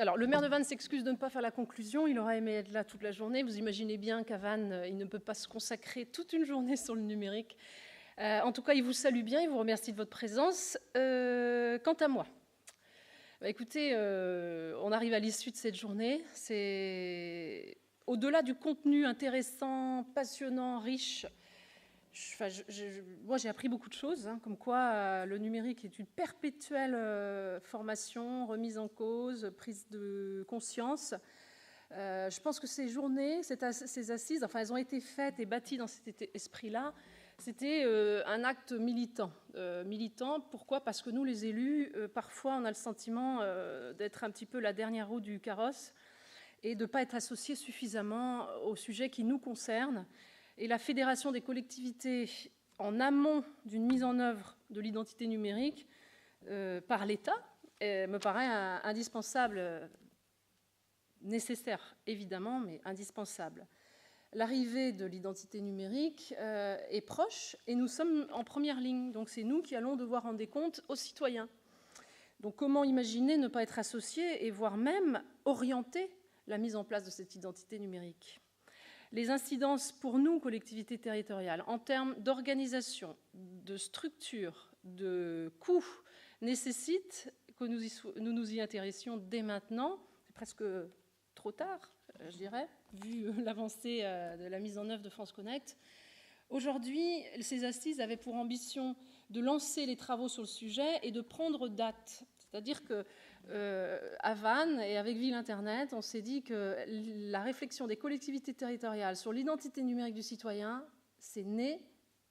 Alors, le maire de Vannes s'excuse de ne pas faire la conclusion. Il aurait aimé être là toute la journée. Vous imaginez bien qu'à Vannes, il ne peut pas se consacrer toute une journée sur le numérique. En tout cas, il vous salue bien. Il vous remercie de votre présence. Quant à moi, écoutez, on arrive à l'issue de cette journée. C'est au-delà du contenu intéressant, passionnant, riche. Moi, j'ai appris beaucoup de choses, comme quoi le numérique est une perpétuelle formation, remise en cause, prise de conscience. Je pense que ces journées, ces assises, enfin, elles ont été faites et bâties dans cet esprit-là. C'était un acte militant. Militant, pourquoi ? Parce que nous, les élus, parfois, on a le sentiment d'être un petit peu la dernière roue du carrosse et de ne pas être associés suffisamment aux sujets qui nous concernent. Et la Fédération des collectivités, en amont d'une mise en œuvre de l'identité numérique par l'État, me paraît indispensable, nécessaire évidemment, mais indispensable. L'arrivée de l'identité numérique est proche et nous sommes en première ligne. Donc c'est nous qui allons devoir rendre des comptes aux citoyens. Donc comment imaginer ne pas être associés et voire même orienter la mise en place de cette identité numérique ? Les incidences pour nous, collectivités territoriales, en termes d'organisation, de structure, de coûts, nécessitent que nous nous y intéressions dès maintenant. C'est presque trop tard, je dirais, vu l'avancée de la mise en œuvre de France Connect. Aujourd'hui, ces assises avaient pour ambition de lancer les travaux sur le sujet et de prendre date. C'est-à-dire que à Vannes et avec Ville Internet, on s'est dit que la réflexion des collectivités territoriales sur l'identité numérique du citoyen, c'est né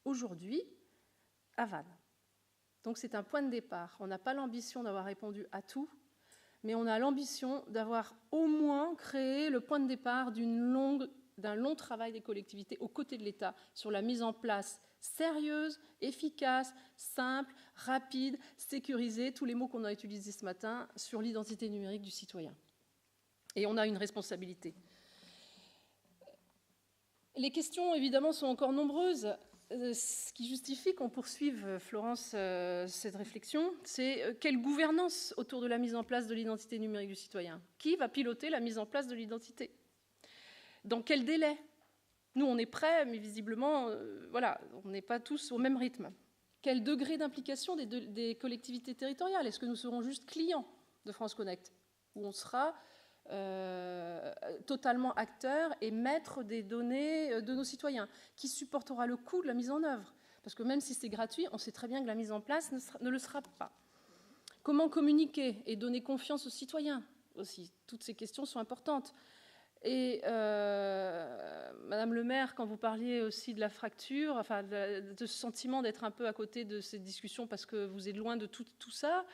aujourd'hui à Vannes. Donc c'est un point de départ. On n'a pas l'ambition d'avoir répondu à tout, mais on a l'ambition d'avoir au moins créé le point de départ d'un long travail des collectivités aux côtés de l'État sur la mise en place sérieuse, efficace, simple, rapide, sécurisée, tous les mots qu'on a utilisés ce matin sur l'identité numérique du citoyen. Et on a une responsabilité. Les questions, évidemment, sont encore nombreuses. Ce qui justifie qu'on poursuive, Florence, cette réflexion, c'est quelle gouvernance autour de la mise en place de l'identité numérique du citoyen ? Qui va piloter la mise en place de l'identité ? Dans quel délai ? Nous, on est prêts, mais visiblement, voilà, on n'est pas tous au même rythme. Quel degré d'implication des collectivités territoriales ? Est-ce que nous serons juste clients de France Connect ? Ou on sera totalement acteurs et maîtres des données de nos citoyens ? Qui supportera le coût de la mise en œuvre ? Parce que même si c'est gratuit, on sait très bien que la mise en place ne le sera pas. Comment communiquer et donner confiance aux citoyens aussi ? Toutes ces questions sont importantes. Et Madame le maire, quand vous parliez aussi de la fracture, enfin de ce sentiment d'être un peu à côté de ces discussions parce que vous êtes loin de tout ça,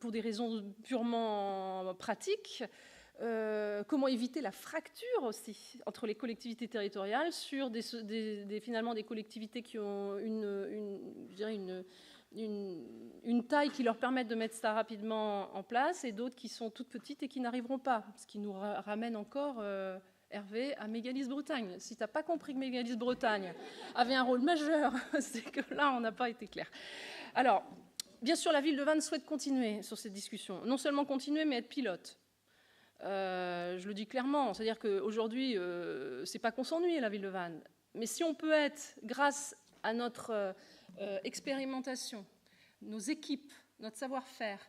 pour des raisons purement pratiques, comment éviter la fracture aussi entre les collectivités territoriales sur finalement des collectivités qui ont une taille qui leur permette de mettre ça rapidement en place et d'autres qui sont toutes petites et qui n'arriveront pas. Ce qui nous ramène encore, Hervé, à Mégalithe-Bretagne. Si tu n'as pas compris que Mégalithe-Bretagne avait un rôle majeur, c'est que là, on n'a pas été clair. Alors, bien sûr, la ville de Vannes souhaite continuer sur cette discussion. Non seulement continuer, mais être pilote. Je le dis clairement, c'est-à-dire qu'aujourd'hui, ce n'est pas qu'on s'ennuie, la ville de Vannes. Mais si on peut être, grâce à notre expérimentation, nos équipes, notre savoir-faire,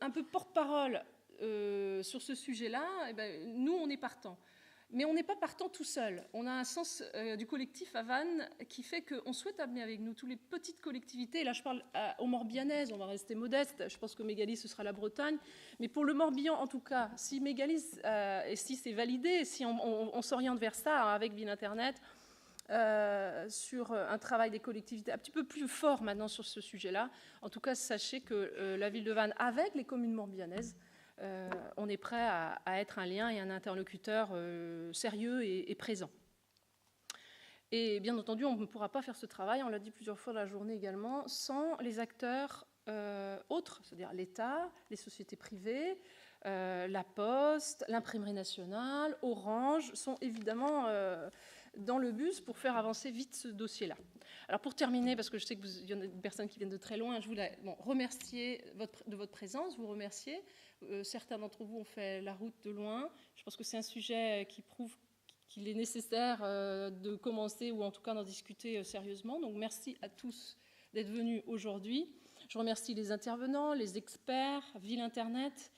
un peu porte-parole sur ce sujet-là, eh ben, nous, on est partants. Mais on n'est pas partant tout seul. On a un sens du collectif à Vannes qui fait qu'on souhaite amener avec nous toutes les petites collectivités. Et là, je parle au Morbihanais, on va rester modeste. Je pense que Mégalithe, ce sera la Bretagne. Mais pour le Morbihan, en tout cas, si Mégalithe, et si c'est validé, si on s'oriente vers ça avec Ville Internet, sur un travail des collectivités un petit peu plus fort maintenant sur ce sujet-là. En tout cas, sachez que la ville de Vannes, avec les communes morbihanaises, on est prêt à être un lien et un interlocuteur sérieux et présent. Et bien entendu, on ne pourra pas faire ce travail, on l'a dit plusieurs fois dans la journée également, sans les acteurs autres, c'est-à-dire l'État, les sociétés privées, la Poste, l'Imprimerie nationale, Orange, sont évidemment dans le bus pour faire avancer vite ce dossier-là. Alors pour terminer, parce que je sais qu'il y en a des personnes qui viennent de très loin, je voulais remercier de votre présence, vous remercier. Certains d'entre vous ont fait la route de loin. Je pense que c'est un sujet qui prouve qu'il est nécessaire de commencer ou en tout cas d'en discuter sérieusement. Donc merci à tous d'être venus aujourd'hui. Je remercie les intervenants, les experts, Ville Internet,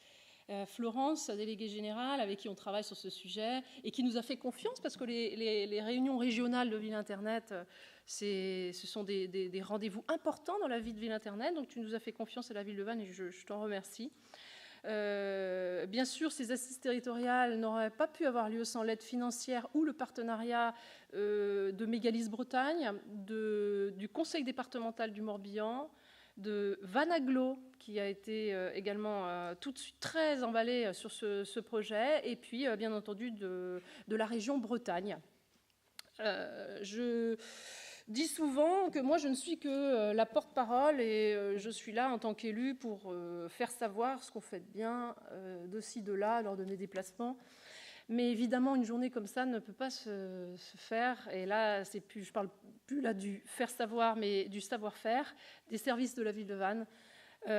Florence, sa déléguée générale, avec qui on travaille sur ce sujet et qui nous a fait confiance parce que les réunions régionales de Ville Internet, ce sont des rendez-vous importants dans la vie de Ville Internet. Donc tu nous as fait confiance à la Ville de Vannes et je t'en remercie. Bien sûr, ces assises territoriales n'auraient pas pu avoir lieu sans l'aide financière ou le partenariat de Mégalithes Bretagne, du Conseil départemental du Morbihan, de Vanaglo, qui a été également tout de suite très emballé sur ce projet, et puis bien entendu de la région Bretagne. Je dis souvent que moi je ne suis que la porte-parole et je suis là en tant qu'élue pour faire savoir ce qu'on fait de bien de ci, de là lors de mes déplacements. Mais évidemment, une journée comme ça ne peut pas se faire. Et là, je ne parle plus là du faire savoir, mais du savoir-faire des services de la ville de Vannes,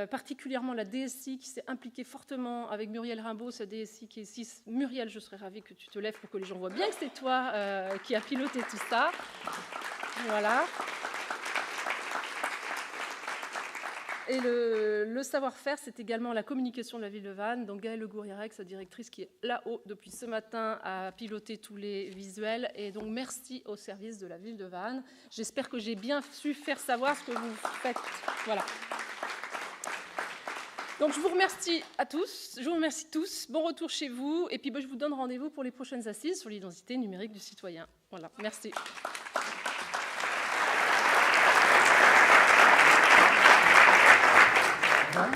particulièrement la DSI qui s'est impliquée fortement avec Muriel Rimbaud, sa DSI qui est ici. Muriel, je serais ravie que tu te lèves pour que les gens voient bien que c'est toi qui as piloté tout ça. Voilà. Et le savoir-faire, c'est également la communication de la ville de Vannes. Donc Gaëlle Le Gouriarec, sa directrice, qui est là-haut depuis ce matin, à piloter tous les visuels. Et donc merci au service de la ville de Vannes. J'espère que j'ai bien su faire savoir ce que vous faites. Voilà. Donc je vous remercie à tous. Je vous remercie tous. Bon retour chez vous. Et puis je vous donne rendez-vous pour les prochaines assises sur l'identité numérique du citoyen. Voilà. Merci. Hein?